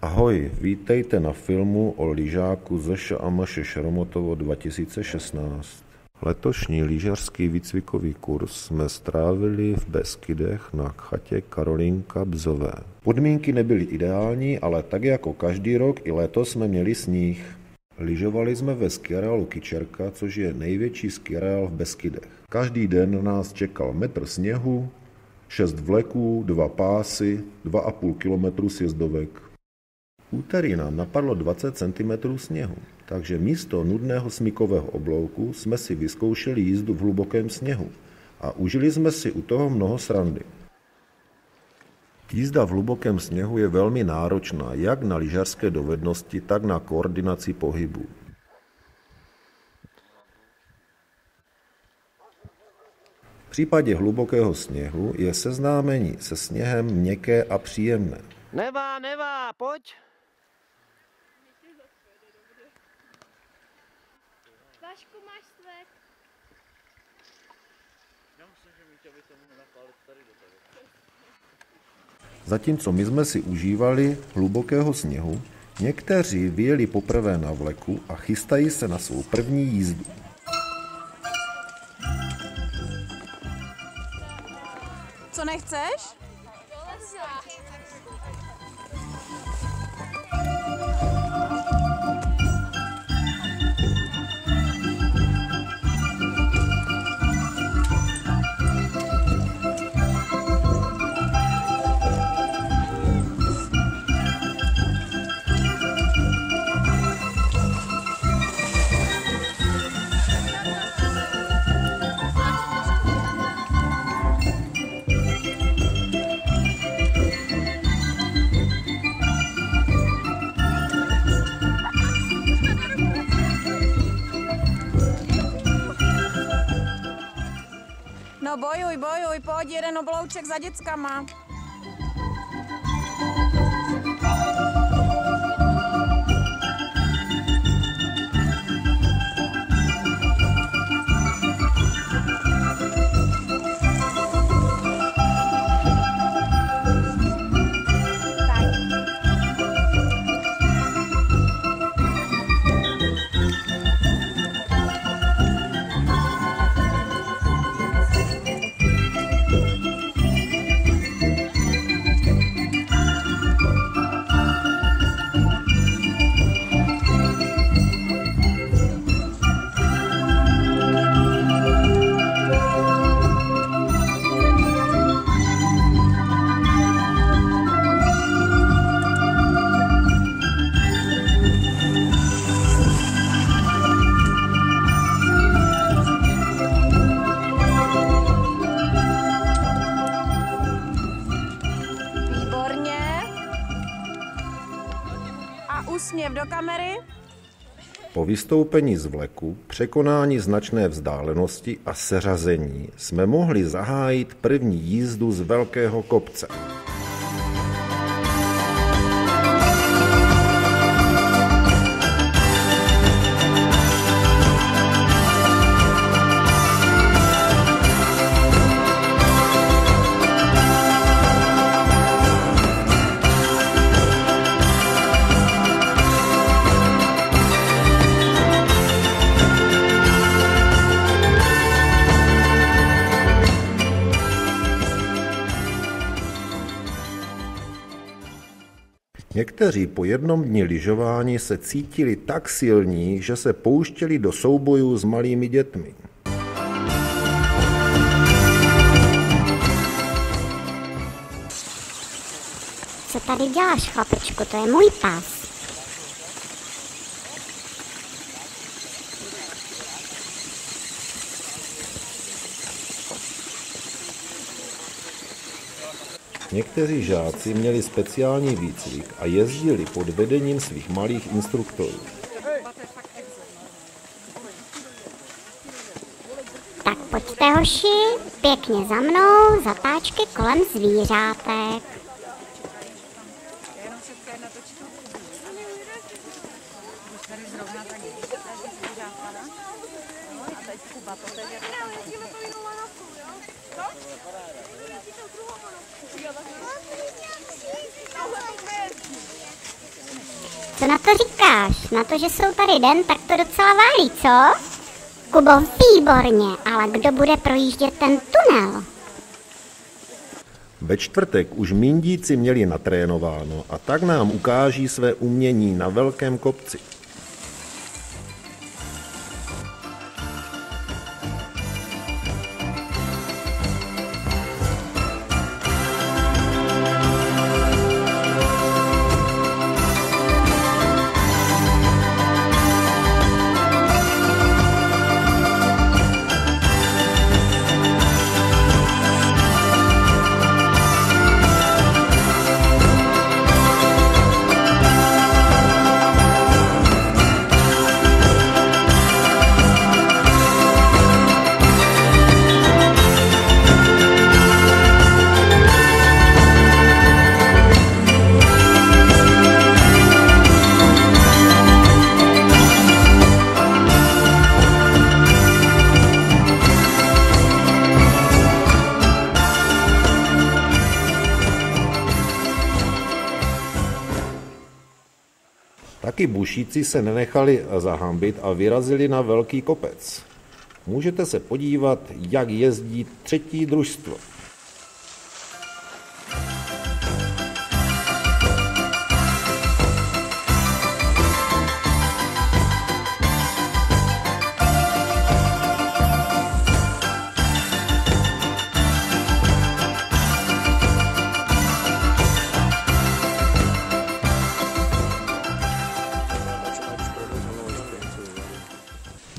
Ahoj, vítejte na filmu o lyžáku ZŠAMŠ Šromotovo 2016. Letošní lyžařský výcvikový kurz jsme strávili v Beskydech na chatě Karolinka Bzové. Podmínky nebyly ideální, ale tak jako každý rok i letos jsme měli sníh. Lyžovali jsme ve skiareálu Kyčerka, což je největší skiareál v Beskydech. Každý den nás čekal metr sněhu, 6 vleků, 2 pásy, 2,5 kilometru sjezdovek. V úterý nám napadlo 20 cm sněhu, takže místo nudného smykového oblouku jsme si vyzkoušeli jízdu v hlubokém sněhu a užili jsme si u toho mnoho srandy. Jízda v hlubokém sněhu je velmi náročná jak na lyžařské dovednosti, tak na koordinaci pohybu. V případě hlubokého sněhu je seznámení se sněhem měkké a příjemné. Nevá, pojď. Vašku, máš svek? Já myslím, že Míťa by se mohl napálit tady do toho. Zatímco my jsme si užívali hlubokého sněhu, někteří vyjeli poprvé na vleku a chystají se na svou první jízdu. Co nechceš? No bojuj, pojď, jeden oblouček za děckama. Úsměv do kamery. Po vystoupení z vleku, překonání značné vzdálenosti a seřazení jsme mohli zahájit první jízdu z velkého kopce. Někteří po jednom dni lyžování se cítili tak silní, že se pouštěli do soubojů s malými dětmi. Co tady děláš, chlapečku? To je můj pás. Někteří žáci měli speciální výcvik a jezdili pod vedením svých malých instruktorů. Tak pojďte, hoši, pěkně za mnou, zatáčky kolem zvířátek. Co na to říkáš? Na to, že jsou tady den, tak to docela válí, co? Kubo, výborně, ale kdo bude projíždět ten tunel? Ve čtvrtek už Mindíci měli natrénováno a tak nám ukáží své umění na velkém kopci. Taky bušíci se nenechali zahambit a vyrazili na velký kopec. Můžete se podívat, jak jezdí třetí družstvo.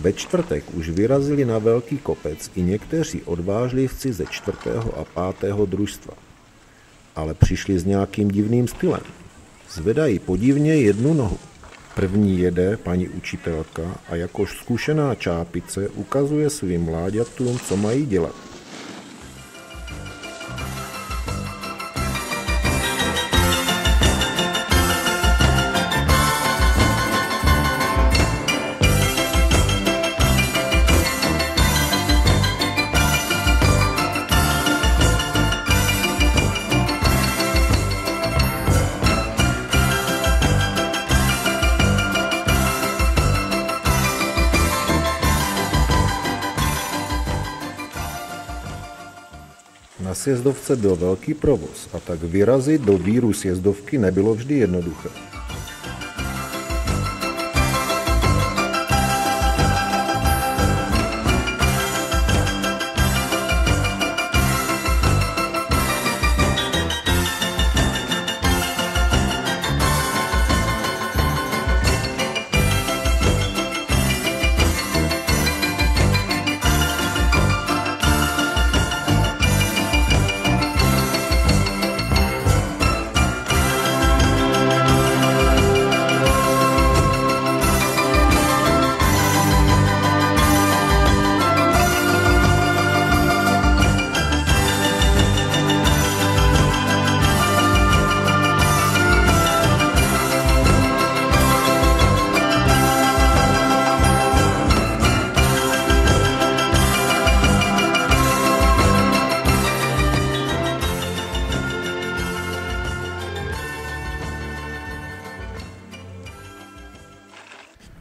Ve čtvrtek už vyrazili na velký kopec i někteří odvážlivci ze 4. a 5. družstva. Ale přišli s nějakým divným stylem. Zvedají podivně jednu nohu. První jede paní učitelka a jakož zkušená čápice ukazuje svým mláďatům, co mají dělat. Na sjezdovce byl velký provoz a tak vyrazit do víru sjezdovky nebylo vždy jednoduché.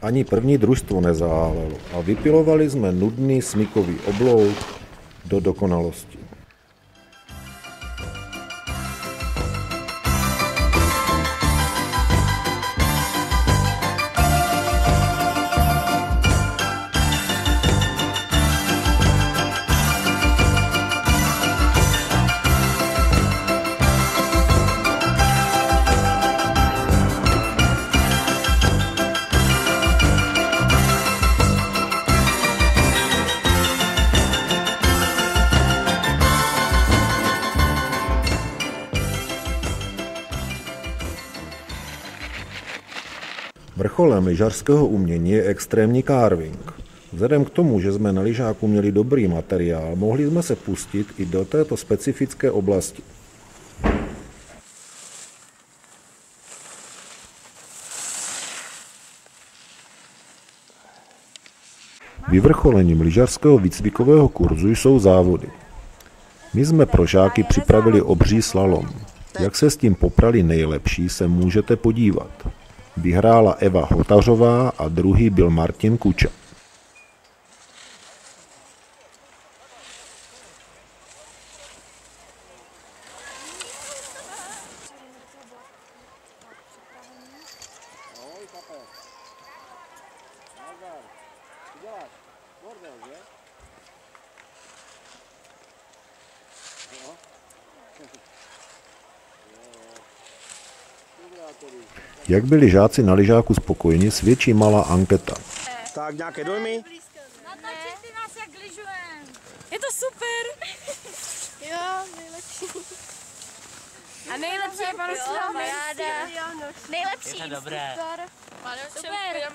Ani první družstvo nezahálelo a vypilovali jsme nudný smykový oblouk do dokonalosti. Vrcholem lyžařského umění je extrémní carving. Vzhledem k tomu, že jsme na lyžáku měli dobrý materiál, mohli jsme se pustit i do této specifické oblasti. Vyvrcholením lyžařského výcvikového kurzu jsou závody. My jsme pro žáky připravili obří slalom. Jak se s tím poprali nejlepší, se můžete podívat. Vyhrála Eva Hotařová a druhý byl Martin Kuča. Jak byli žáci na lyžáku spokojeni, svědčí malá anketa. Tak nějaké dojmy? Natočit ty nás, jak lyžujem. Je to super. Jo, nejlepší. A nejlepší je panu Paráda. Nejlepší. Je to dobré. Super.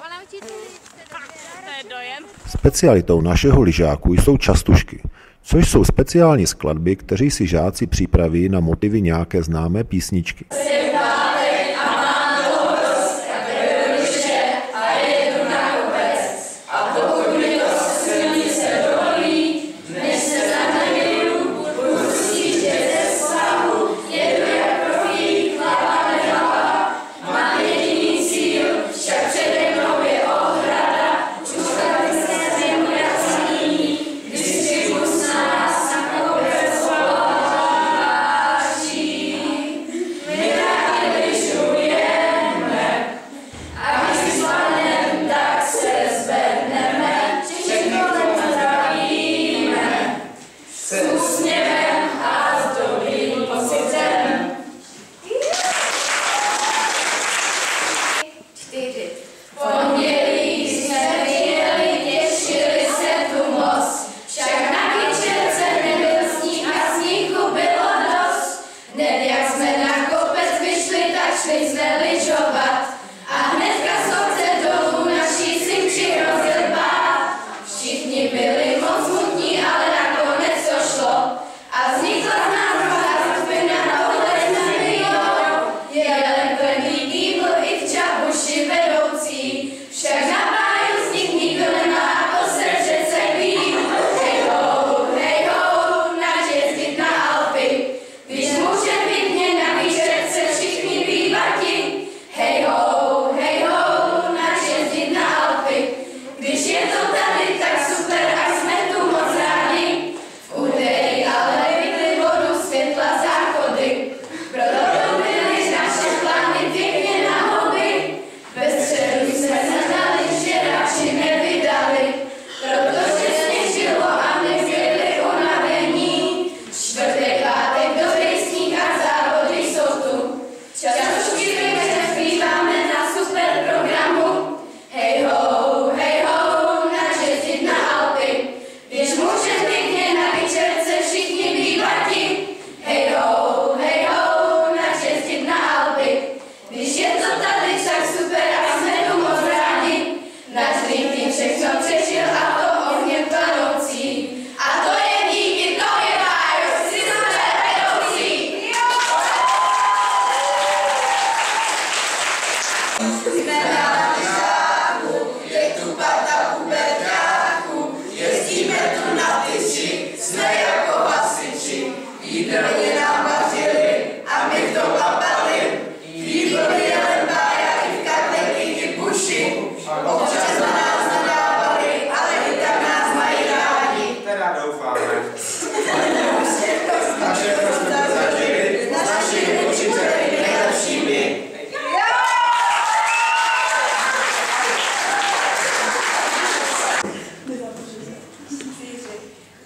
Pana učiteli. To je dojem. Specialitou našeho lyžáku jsou častušky, což jsou speciální skladby, které si žáci připraví na motivy nějaké známé písničky.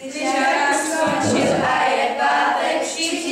Když já skončil a je pátek, všichni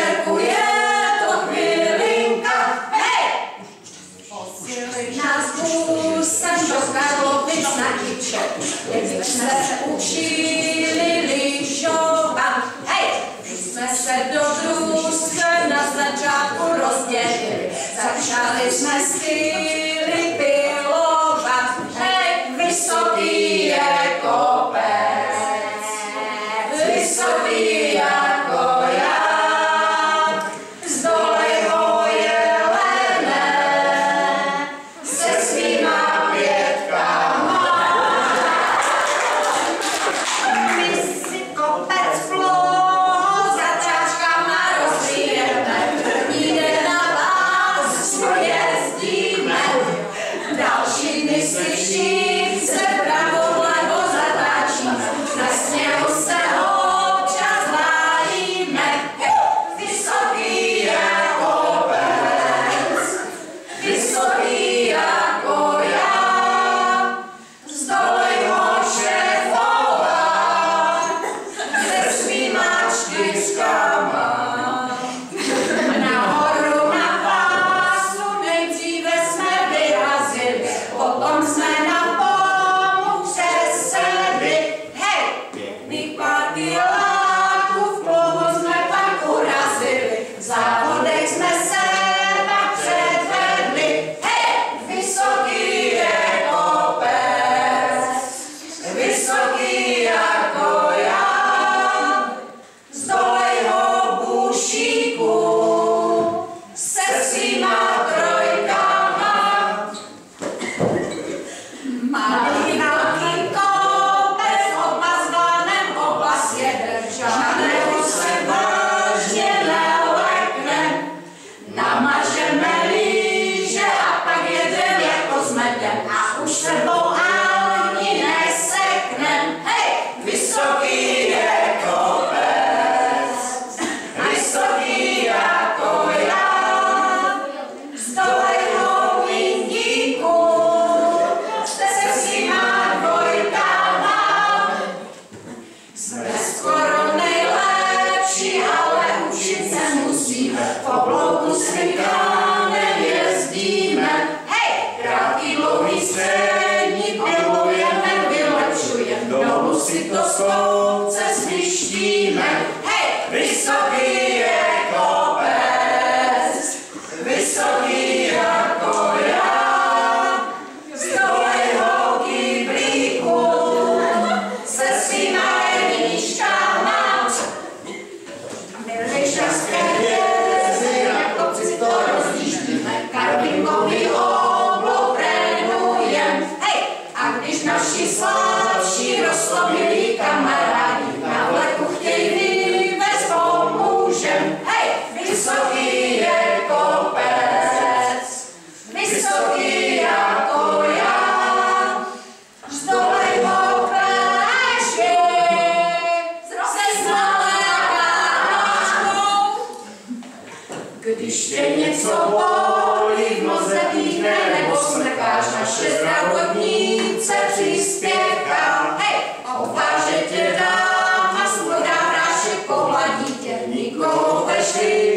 večerku je to chvílinka, hej! Posílit nás busem do Karlovic na Kyče, když jsme se učili lyžovat, hej! Když jsme se do družstve na začátku rozdělili, začali jsme styly pilovat, hej! Vysoký je kopec, vysoký jako já, zdolej ho jelene, se svýma pětkama. My si kopec ploho za čáčkama rozbijeme, první den na vás jezdíme, další dny si všichni se vpravo vlevo zatáčíme, na sněhu se občas lájíme, vysoký jako pes, vysoký jako já, zdolej ho šéfovat se svýma čtyřkama. Nahoru na pásu nejdříve jsme vyrazili, potom jsme na pomu přesedli, hej! Pěkných pár kiláků v plohu jsme pak urazili, v závodech jsme se pak předvedli, hej! Vysoký je kopec, vysoký jako já, zdolej ho bušíku se svýma trojkama. Malý velký kopec, oba s vlánem, oba s jedem, žádného se vážně neleknem. Namažeme líže a pak jedem jako s medem a už sebou ani neseknem. Hej, vysoký je kopec, vysoký jako já, zdolej ho vindíku se svýma dvojkama. Jsme skoro nejlepší, ale učit se musíme, v oblouku s vykánem jezdíme. Hej, krátký, dlouhý, střední, pilujeme, vylepšujeme, dolů si to sloupce svištíme. Hej, vysoký je kopec, vysoký jako já, zdolej ho kyblíku se svýma jedničkama. Milišťanské hvězdy na kopci to rozjíždíme, karpinkový oblouk trénujem. Hej, a když naši slabší rozlomilí kamarádi na vleku chtějí vyvést, pomůžem. Hej, vysoký je kopec, vysoký jako já, zdolej ho klešky se znalekáčkou. Když tě něco bolí v noze týdne nebo smrkáš, naše zdravotnice přispěchá. Hej, ukáže tě dáma, spodá prášek, pohladí tě, nikoho ve šli